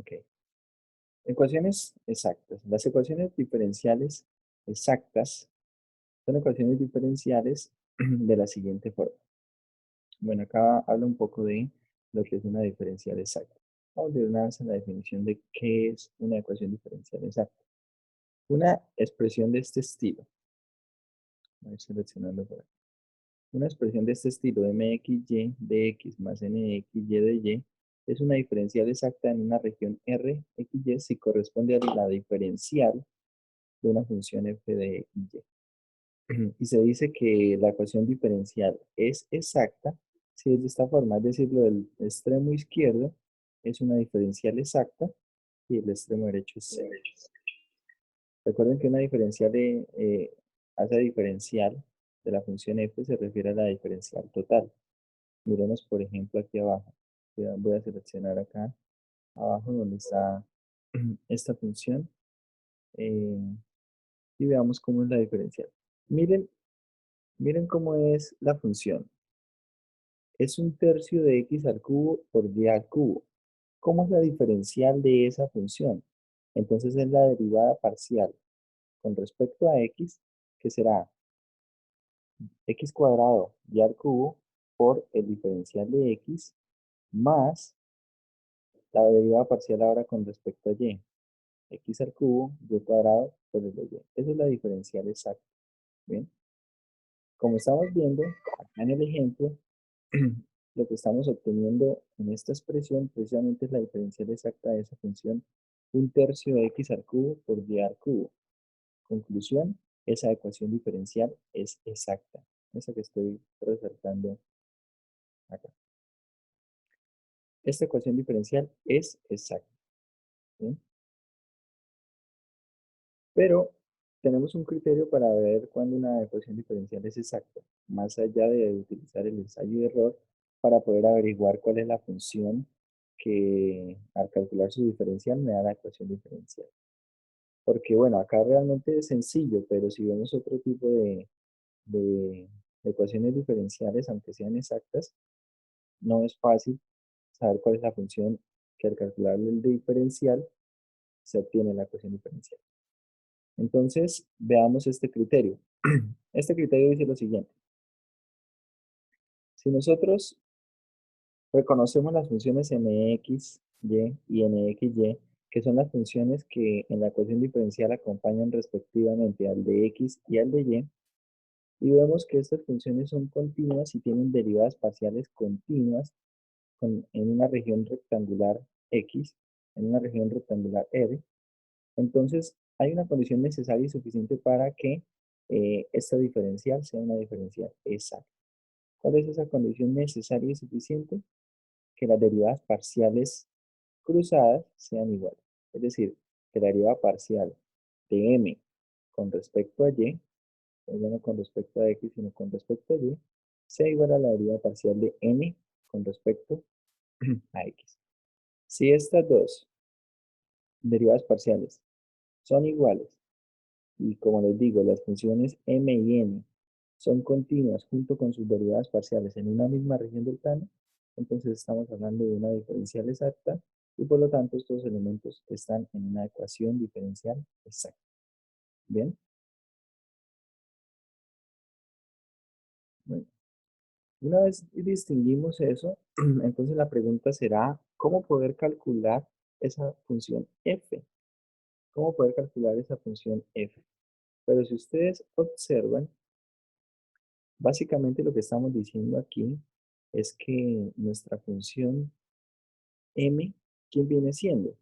Ok. Ecuaciones exactas. Las ecuaciones diferenciales exactas son ecuaciones diferenciales de la siguiente forma. Bueno, acá habla un poco de lo que es una diferencial exacta. Vamos de una vez a la definición de qué es una ecuación diferencial exacta. Una expresión de este estilo. Voy a ir seleccionando por aquí. Una expresión de este estilo, mxy de x más nxy de y, es una diferencial exacta en una región Rxy si corresponde a la diferencial de una función f de y. Y se dice que la ecuación diferencial es exacta si es de esta forma, es decir, lo del extremo izquierdo es una diferencial exacta y el extremo derecho es cero. Recuerden que una diferencial hace diferencial de la función f se refiere a la diferencial total. Miremos, por ejemplo, aquí abajo. Voy a seleccionar acá abajo donde está esta función eh, y veamos cómo es la diferencial. Miren, miren cómo es la función. Es un tercio de x al cubo por y al cubo. ¿Cómo es la diferencial de esa función? Entonces es la derivada parcial con respecto a x, que será x cuadrado y al cubo por el diferencial de x más la derivada parcial ahora con respecto a y. X al cubo, y cuadrado por el de y. Esa es la diferencial exacta. Bien. Como estamos viendo acá en el ejemplo, lo que estamos obteniendo en esta expresión precisamente es la diferencial exacta de esa función, un tercio de x al cubo por y al cubo. Conclusión, esa ecuación diferencial es exacta. Esa que estoy resaltando acá. Esta ecuación diferencial es exacta. ¿Sí? Pero tenemos un criterio para ver cuándo una ecuación diferencial es exacta, más allá de utilizar el ensayo y error para poder averiguar cuál es la función que al calcular su diferencial me da la ecuación diferencial. Porque bueno, acá realmente es sencillo, pero si vemos otro tipo de ecuaciones diferenciales, aunque sean exactas, no es fácil saber cuál es la función que al calcular el diferencial se obtiene la ecuación diferencial. Entonces, veamos este criterio. Este criterio dice lo siguiente. Si nosotros reconocemos las funciones mx, y nxy, que son las funciones que en la ecuación diferencial acompañan respectivamente al de x y al de y vemos que estas funciones son continuas y tienen derivadas parciales continuas en una región rectangular x, en una región rectangular R, entonces hay una condición necesaria y suficiente para que esta diferencial sea una diferencial exacta. ¿Cuál es esa condición necesaria y suficiente? Que las derivadas parciales cruzadas sean iguales. Es decir, que la derivada parcial de m con respecto a y, ya no con respecto a x, sino con respecto a y, sea igual a la derivada parcial de n con respecto a x. Si estas dos derivadas parciales son iguales, y como les digo, las funciones m y n son continuas junto con sus derivadas parciales en una misma región del plano, entonces estamos hablando de una diferencial exacta y por lo tanto estos elementos están en una ecuación diferencial exacta. Bien, bueno, una vez distinguimos eso, entonces la pregunta será, ¿cómo poder calcular esa función f? ¿Cómo poder calcular esa función f? Pero si ustedes observan, básicamente lo que estamos diciendo aquí es que nuestra función m, ¿quién viene siendo?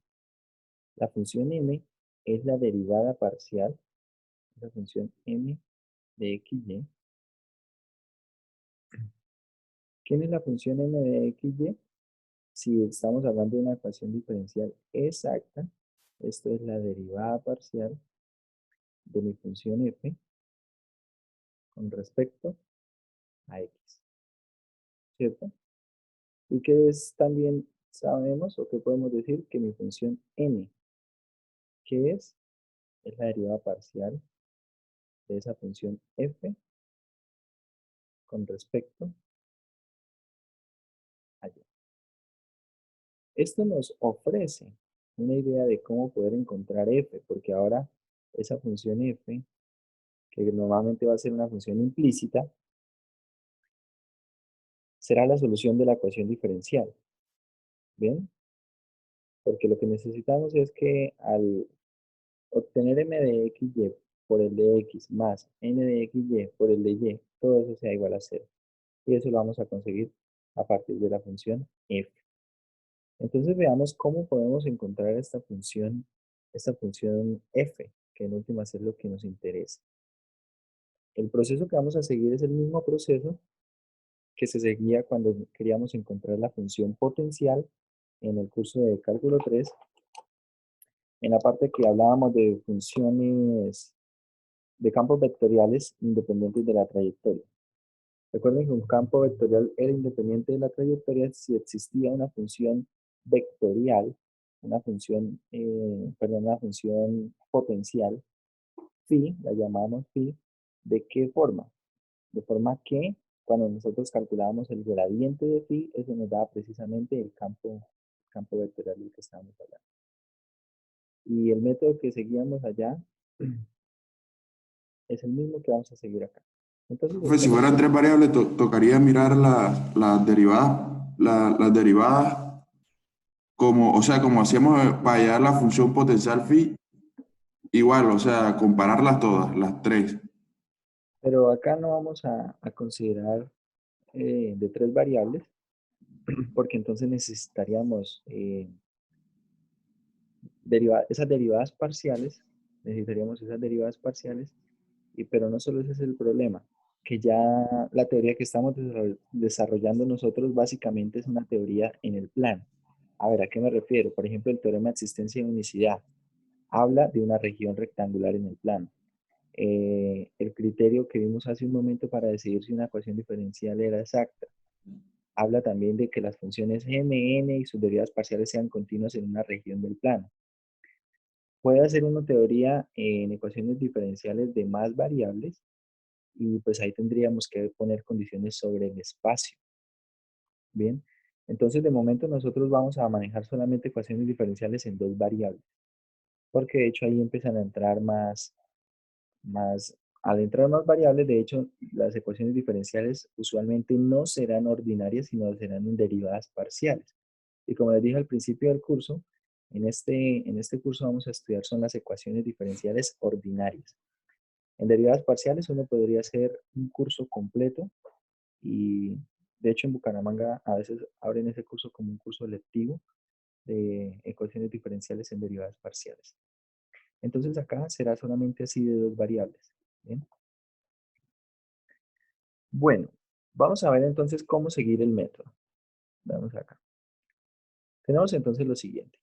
La función m es la derivada parcial, la función m de xy. ¿Quién es la función m de xy? Si estamos hablando de una ecuación diferencial exacta, esto es la derivada parcial de mi función f con respecto a x, ¿cierto? Y que es también sabemos o que podemos decir que mi función n, que es la derivada parcial de esa función f con respecto a y. Esto nos ofrece una idea de cómo poder encontrar f, porque ahora esa función f, que normalmente va a ser una función implícita, será la solución de la ecuación diferencial. ¿Bien? Porque lo que necesitamos es que al obtener m de xy por el de x más n de xy por el de y, todo eso sea igual a 0. Y eso lo vamos a conseguir a partir de la función f. Entonces veamos cómo podemos encontrar esta función f, que en últimas es lo que nos interesa. El proceso que vamos a seguir es el mismo proceso que se seguía cuando queríamos encontrar la función potencial en el curso de cálculo 3, en la parte que hablábamos de funciones de campos vectoriales independientes de la trayectoria. Recuerden que un campo vectorial era independiente de la trayectoria si existía una función vectorial, una función potencial, phi, la llamamos phi, ¿de qué forma? De forma que cuando nosotros calculábamos el gradiente de phi, eso nos daba precisamente el campo vectorial del que estábamos hablando. Y el método que seguíamos allá es el mismo que vamos a seguir acá. Entonces Pues si busquemos fueran que, tres variables, tocaría mirar las derivadas, las derivadas como, o sea, como hacíamos para hallar la función potencial phi, igual, o sea, compararlas todas, las tres. pero acá no vamos a considerar de tres variables, porque entonces necesitaríamos esas derivadas parciales, pero no solo ese es el problema, que ya la teoría que estamos desarrollando nosotros básicamente es una teoría en el plano. A ver, ¿a qué me refiero? Por ejemplo, el teorema de existencia de unicidad habla de una región rectangular en el plano. El criterio que vimos hace un momento para decidir si una ecuación diferencial era exacta habla también de que las funciones mn y sus derivadas parciales sean continuas en una región del plano. Puede hacer una teoría en ecuaciones diferenciales de más variables y pues ahí tendríamos que poner condiciones sobre el espacio. Bien, entonces de momento nosotros vamos a manejar solamente ecuaciones diferenciales en dos variables, porque de hecho ahí empiezan a entrar al entrar más variables, de hecho las ecuaciones diferenciales usualmente no serán ordinarias, sino serán en derivadas parciales. Y como les dije al principio del curso, en este curso vamos a estudiar son las ecuaciones diferenciales ordinarias. En derivadas parciales uno podría hacer un curso completo y de hecho en Bucaramanga a veces abren ese curso como un curso lectivo de ecuaciones diferenciales en derivadas parciales. Entonces acá será solamente así de dos variables. ¿Bien? Bueno, vamos a ver entonces cómo seguir el método. Vamos acá. Tenemos entonces lo siguiente.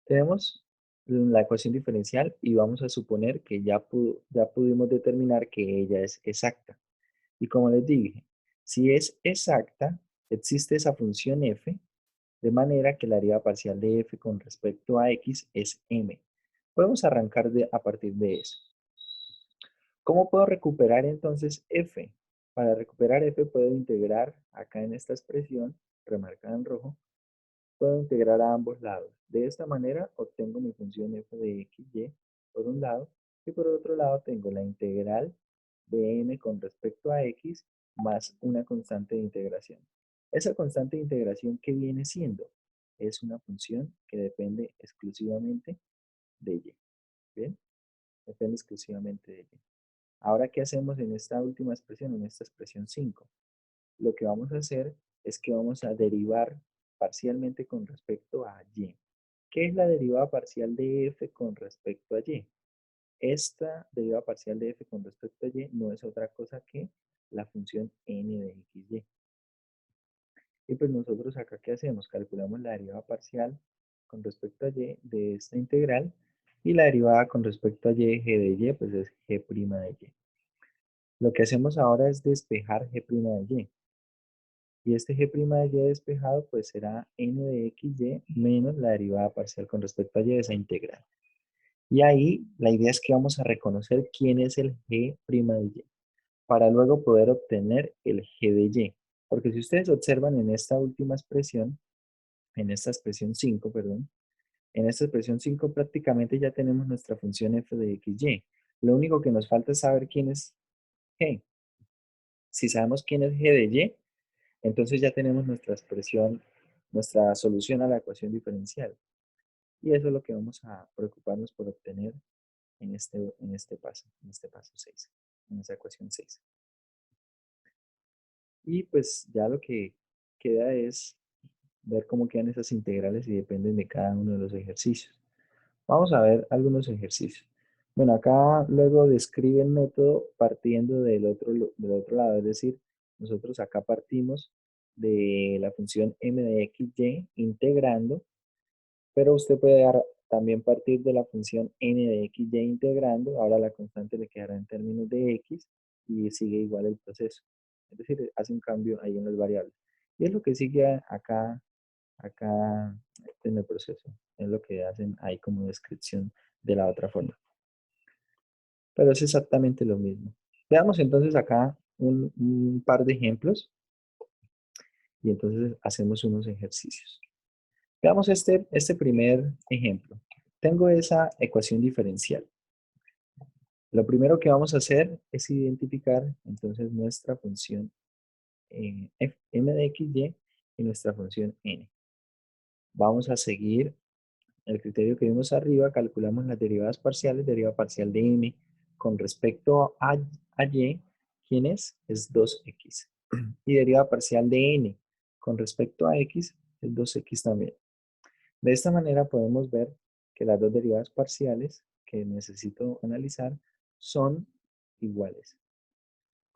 Tenemos la ecuación diferencial y vamos a suponer que ya pudimos determinar que ella es exacta. Y como les dije, si es exacta, existe esa función f, de manera que la derivada parcial de f con respecto a x es m. Podemos arrancar a partir de eso. ¿Cómo puedo recuperar entonces f? Para recuperar f puedo integrar acá en esta expresión, remarcada en rojo, puedo integrar a ambos lados. De esta manera obtengo mi función f de x, y por un lado, y por otro lado tengo la integral de m con respecto a x más una constante de integración. Esa constante de integración, ¿qué viene siendo? Es una función que depende exclusivamente de y. ¿Bien? Depende exclusivamente de y. Ahora, ¿qué hacemos en esta última expresión, en esta expresión 5? Lo que vamos a hacer es que vamos a derivar parcialmente con respecto a y. ¿Qué es la derivada parcial de f con respecto a y? Esta derivada parcial de f con respecto a y no es otra cosa que la función n de xy. Y pues nosotros acá, ¿qué hacemos? Calculamos la derivada parcial con respecto a y de esta integral y la derivada con respecto a y, g de y, pues es g' de y. Lo que hacemos ahora es despejar g' de y. Y este g' de y despejado pues será n de xy menos la derivada parcial con respecto a y de esa integral. Y ahí la idea es que vamos a reconocer quién es el g' de y para luego poder obtener el g de y. Porque si ustedes observan en esta última expresión, en esta expresión 5, perdón, En esta expresión 5 prácticamente ya tenemos nuestra función f de xy. Lo único que nos falta es saber quién es g. Si sabemos quién es g de y, entonces ya tenemos nuestra expresión, nuestra solución a la ecuación diferencial. Y eso es lo que vamos a preocuparnos por obtener en este paso 6, en esa ecuación 6. Y pues ya lo que queda es ver cómo quedan esas integrales y dependen de cada uno de los ejercicios. Vamos a ver algunos ejercicios. Bueno, acá luego describe el método partiendo del otro lado, es decir, nosotros acá partimos de la función m de xy integrando, pero usted puede también partir de la función n de xy integrando, ahora la constante le quedará en términos de x y sigue igual el proceso. Es decir, hace un cambio ahí en las variables. Y es lo que sigue acá en el proceso. Es lo que hacen ahí como descripción de la otra forma. Pero es exactamente lo mismo. Veamos entonces acá un par de ejemplos y entonces hacemos unos ejercicios. Veamos este primer ejemplo. Tengo esa ecuación diferencial. Lo primero que vamos a hacer es identificar entonces nuestra función m de xy y nuestra función n. Vamos a seguir el criterio que vimos arriba, calculamos las derivadas parciales, deriva parcial de m con respecto a y, ¿quién es? Es 2x. Y deriva parcial de n con respecto a x es 2x también. De esta manera podemos ver que las dos derivadas parciales que necesito analizar son iguales.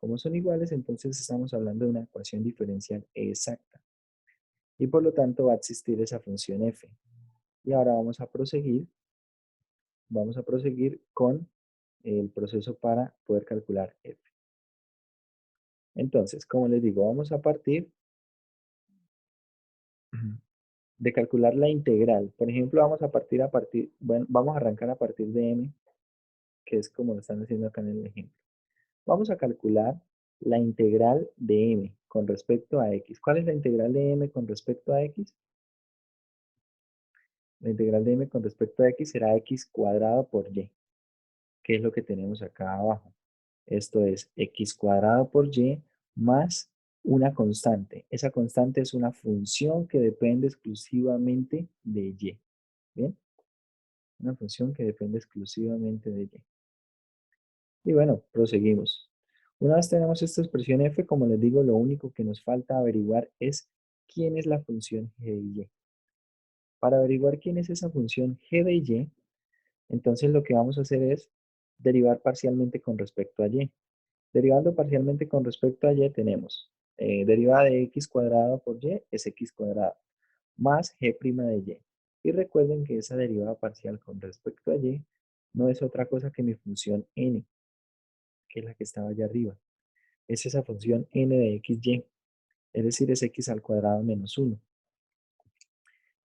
Como son iguales, entonces estamos hablando de una ecuación diferencial exacta. Y por lo tanto va a existir esa función f. Y ahora vamos a proseguir con el proceso para poder calcular f. Entonces, como les digo, vamos a partir de calcular la integral. Por ejemplo, bueno, vamos a arrancar a partir de m, que es como lo están haciendo acá en el ejemplo. Vamos a calcular la integral de m con respecto a x. ¿Cuál es la integral de m con respecto a x? La integral de m con respecto a x será x cuadrado por y, que es lo que tenemos acá abajo. Esto es x cuadrado por y más una constante. Esa constante es una función que depende exclusivamente de y. ¿Bien? Una función que depende exclusivamente de y. Y bueno, proseguimos. Una vez tenemos esta expresión f, como les digo, lo único que nos falta averiguar es quién es la función g de y. Para averiguar quién es esa función g de y, entonces lo que vamos a hacer es derivar parcialmente con respecto a y. Derivando parcialmente con respecto a y tenemos derivada de x cuadrado por y es x cuadrado más g' de y. Y recuerden que esa derivada parcial con respecto a y no es otra cosa que mi función n, que es la que estaba allá arriba. Es esa función n de xy, es decir, es x al cuadrado menos 1.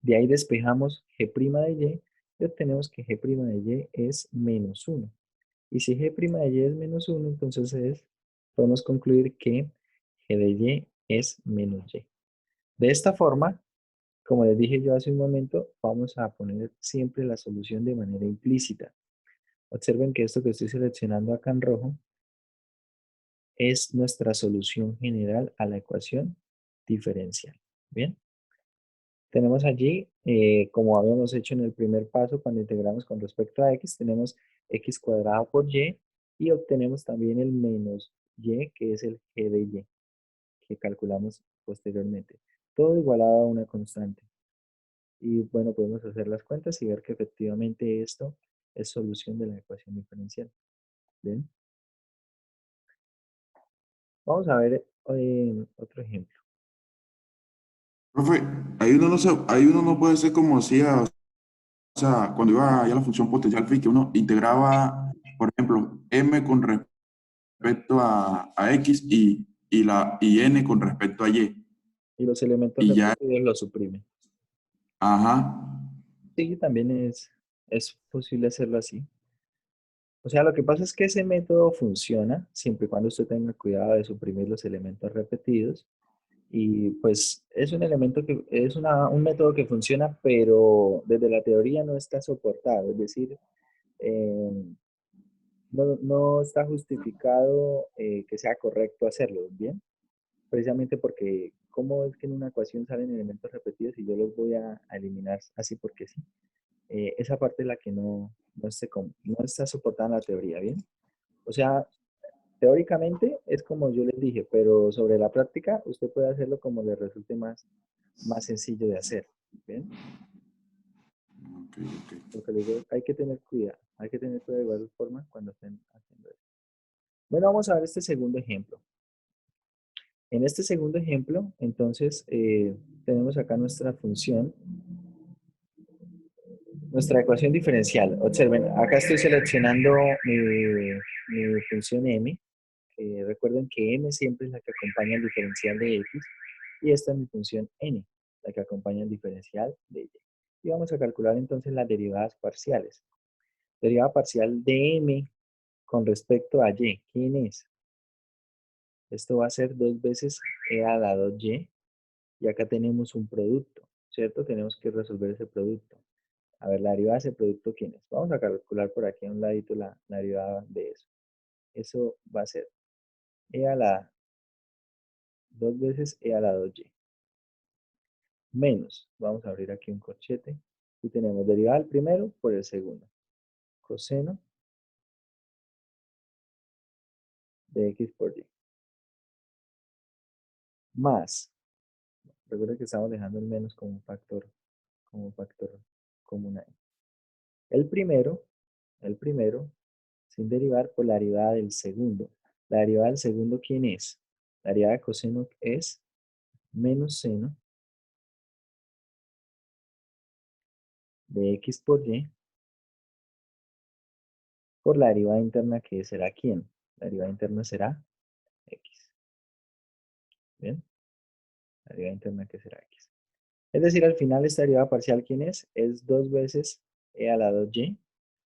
De ahí despejamos g' de y obtenemos que g' de y es menos 1. Y si g' de y es menos 1, entonces podemos concluir que g de y es menos y. De esta forma, como les dije yo hace un momento, vamos a poner siempre la solución de manera implícita. Observen que esto que estoy seleccionando acá en rojo es nuestra solución general a la ecuación diferencial. ¿Bien? Tenemos allí, como habíamos hecho en el primer paso, cuando integramos con respecto a x, tenemos x cuadrado por y obtenemos también el menos y, que es el g de y, que calculamos posteriormente. Todo igualado a una constante. Y bueno, podemos hacer las cuentas y ver que efectivamente esto es solución de la ecuación diferencial. ¿Bien? Vamos a ver otro ejemplo. Profe, ahí uno no puede ser como hacía, o sea, cuando iba ya a la función potencial phi, que uno integraba, por ejemplo, m con respecto a x y n con respecto a y. Y los elementos Y ya, repetidos los suprimen. ajá, Sí, también es posible hacerlo así. O sea, lo que pasa es que ese método funciona siempre y cuando usted tenga cuidado de suprimir los elementos repetidos Y pues es un elemento que es un método que funciona, pero desde la teoría no está soportado, es decir, eh, no está justificado que sea correcto hacerlo, ¿bien? Precisamente porque, ¿cómo es que en una ecuación salen elementos repetidos y yo los voy a eliminar así porque sí? Esa parte es la que no está soportada en la teoría, ¿bien? O sea, teóricamente es como yo les dije, pero sobre la práctica usted puede hacerlo como le resulte más sencillo de hacer, ¿bien? Ok, ok. Lo que le digo, hay que tener cuidado de igual forma cuando estén haciendo eso. Bueno, vamos a ver este segundo ejemplo. En este segundo ejemplo, entonces, tenemos acá nuestra función, nuestra ecuación diferencial. Observen, acá estoy seleccionando mi función m. Recuerden que m siempre es la que acompaña el diferencial de x y esta es mi función n, la que acompaña el diferencial de y. Y vamos a calcular entonces las derivadas parciales. Derivada parcial de m con respecto a y, ¿quién es? Esto va a ser 2 veces e a la 2y y acá tenemos un producto, ¿cierto? Tenemos que resolver ese producto. A ver, la derivada de ese producto, ¿quién es? Vamos a calcular por aquí a un ladito la derivada de eso. Eso va a ser e a la 2 veces e a la 2y. Menos, vamos a abrir aquí un corchete y tenemos derivada del primero por el segundo. Coseno de x por y. Más, recuerda que estamos dejando el menos como un factor común ahí. El primero, el primero, sin derivar por la derivada del segundo. La derivada del segundo, ¿quién es? La derivada de coseno es menos seno de x por y por la derivada interna que será ¿quién? La derivada interna será x. ¿Bien? La derivada interna que será x. Es decir, al final esta derivada parcial, ¿quién es? Es 2 veces e a la 2y.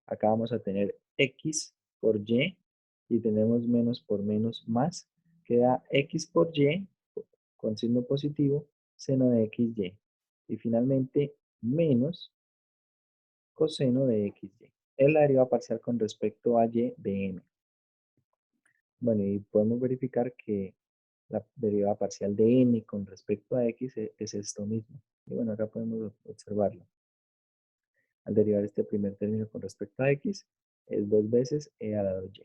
Acá vamos a tener x por y tenemos menos por menos más. Queda x por y con signo positivo, seno de xy. Y finalmente, menos coseno de xy. Es la derivada parcial con respecto a y de m. Bueno, y podemos verificar que la derivada parcial de n con respecto a x es esto mismo. Y bueno, acá podemos observarlo. Al derivar este primer término con respecto a x, es 2 veces e a la 2y.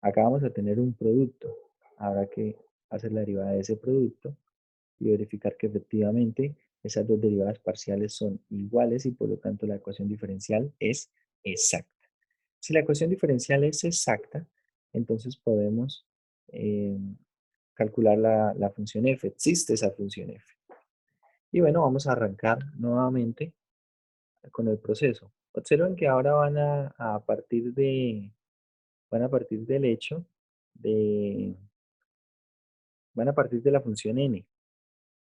Acá vamos a tener un producto. Habrá que hacer la derivada de ese producto y verificar que efectivamente esas dos derivadas parciales son iguales y por lo tanto la ecuación diferencial es exacta. Si la ecuación diferencial es exacta, entonces podemos eh, calcular la función f. Existe esa función f. Y bueno, vamos a arrancar nuevamente con el proceso. Observen que ahora van a partir del hecho de, van a partir de la función n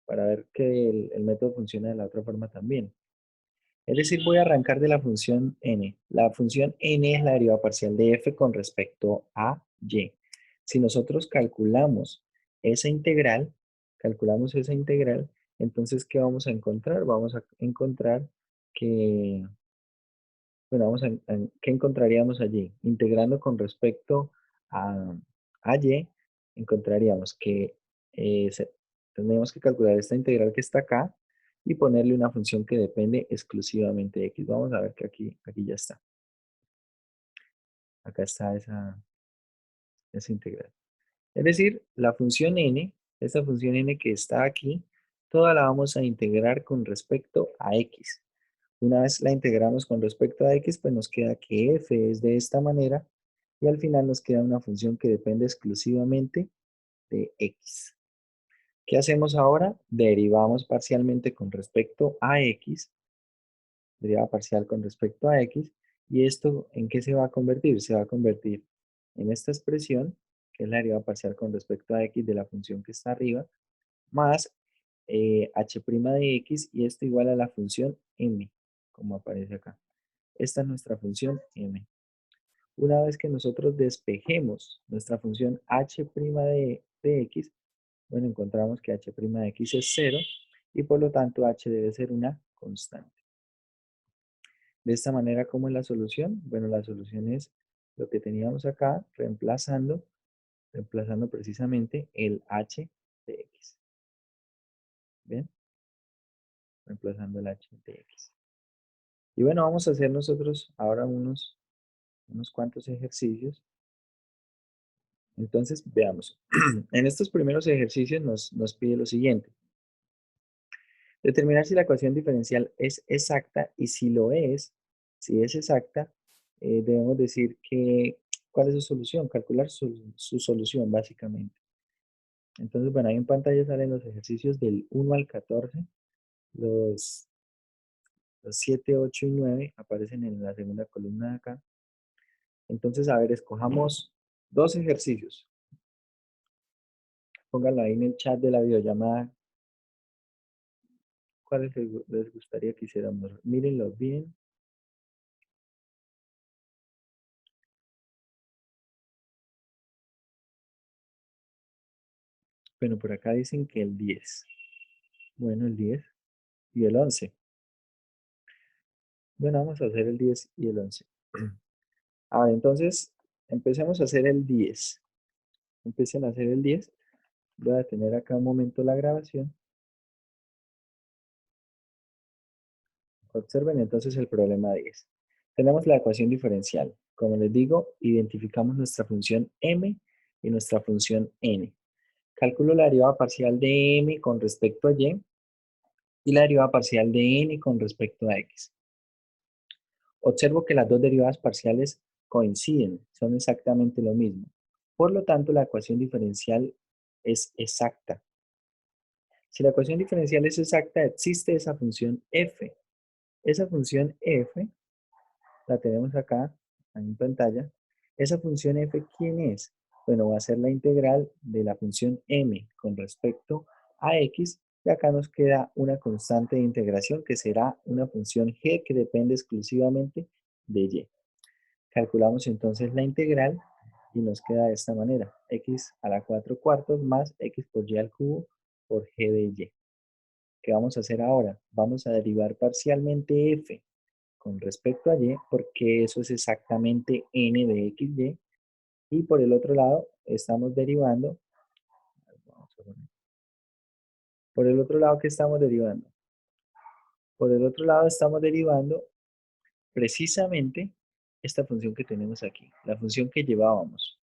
para ver que el método funciona de la otra forma también. Es decir, voy a arrancar de la función n. La función n es la derivada parcial de f con respecto a y. Si nosotros esa integral, calculamos esa integral, entonces, ¿qué vamos a encontrar? Vamos a encontrar que, bueno, ¿qué encontraríamos allí? Integrando con respecto a, a y, encontraríamos que tendríamos que calcular esta integral que está acá y ponerle una función que depende exclusivamente de x. Vamos a ver que aquí ya está. Acá está esa integral. Es decir, la función n, esta función n que está aquí, toda la vamos a integrar con respecto a x. Una vez la integramos con respecto a x, pues nos queda que f es de esta manera y al final nos queda una función que depende exclusivamente de x. ¿Qué hacemos ahora? Derivamos parcialmente con respecto a x, derivada parcial con respecto a x, y esto ¿en qué se va a convertir? Se va a convertir en esta expresión, que es la derivada parcial con respecto a x de la función que está arriba, más h' de x, y esto igual a la función m, como aparece acá. Esta es nuestra función m. Una vez que nosotros despejemos nuestra función h' de x, Bueno, encontramos que h' de x es 0 y por lo tanto h debe ser una constante. De esta manera, ¿cómo es la solución? Bueno, la solución es lo que teníamos acá, reemplazando precisamente el h de x. ¿Bien? Reemplazando el h de x. Y bueno, vamos a hacer nosotros ahora unos cuantos ejercicios. Entonces, veamos. En estos primeros ejercicios nos pide lo siguiente. Determinar si la ecuación diferencial es exacta y si lo es, si es exacta, debemos decir que, ¿cuál es su solución? Calcular su solución, básicamente. Entonces, bueno, ahí en pantalla salen los ejercicios del 1 al 14. Los 7, 8 y 9 aparecen en la segunda columna de acá. Entonces, a ver, escojamos dos ejercicios. Pónganlo ahí en el chat de la videollamada. ¿Cuáles les gustaría que hiciéramos? Mírenlos bien. Bueno, por acá dicen que el 10. Bueno, el 10 y el 11. Bueno, vamos a hacer el 10 y el 11. Ahora, entonces, empecemos a hacer el 10. Empiecen a hacer el 10. Voy a detener acá un momento la grabación. Observen entonces el problema 10. Tenemos la ecuación diferencial. Como les digo, identificamos nuestra función m y nuestra función n. Calculo la derivada parcial de m con respecto a y la derivada parcial de n con respecto a x. Observo que las dos derivadas parciales coinciden, son exactamente lo mismo. Por lo tanto, la ecuación diferencial es exacta. Si la ecuación diferencial es exacta, existe esa función f. Esa función f la tenemos acá, en pantalla. Esa función f, ¿quién es? Bueno, va a ser la integral de la función m con respecto a x, y acá nos queda una constante de integración que será una función g que depende exclusivamente de y. Calculamos entonces la integral y nos queda de esta manera, x a la 4 cuartos más x por y al cubo por g de y. ¿Qué vamos a hacer ahora? Vamos a derivar parcialmente f con respecto a y, porque eso es exactamente n de xy, y por el otro lado estamos derivando, por el otro lado, ¿qué estamos derivando? Por el otro lado estamos derivando precisamente esta función que tenemos aquí, la función que llevábamos.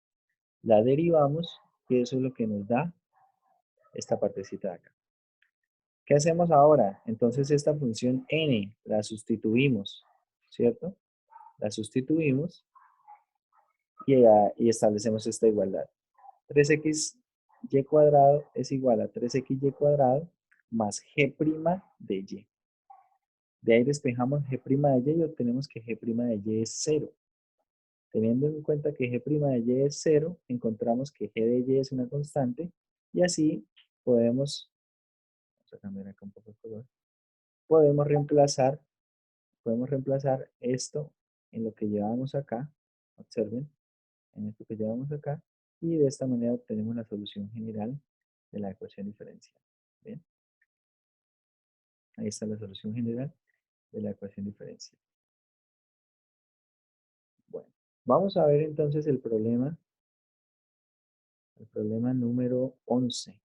La derivamos y eso es lo que nos da esta partecita de acá. ¿Qué hacemos ahora? Entonces esta función n la sustituimos, ¿cierto? La sustituimos y establecemos esta igualdad. 3xy cuadrado es igual a 3xy cuadrado más g' de y. De ahí despejamos g' de y y obtenemos que g' de y es 0. Teniendo en cuenta que g' de y es 0, encontramos que g de y es una constante y así podemos, vamos a cambiar acá un poco el color, podemos reemplazar esto en lo que llevamos acá, observen, en esto que llevamos acá, y de esta manera obtenemos la solución general de la ecuación diferencial. Bien, ahí está la solución general de la ecuación diferencial. Bueno, vamos a ver entonces el problema número 11.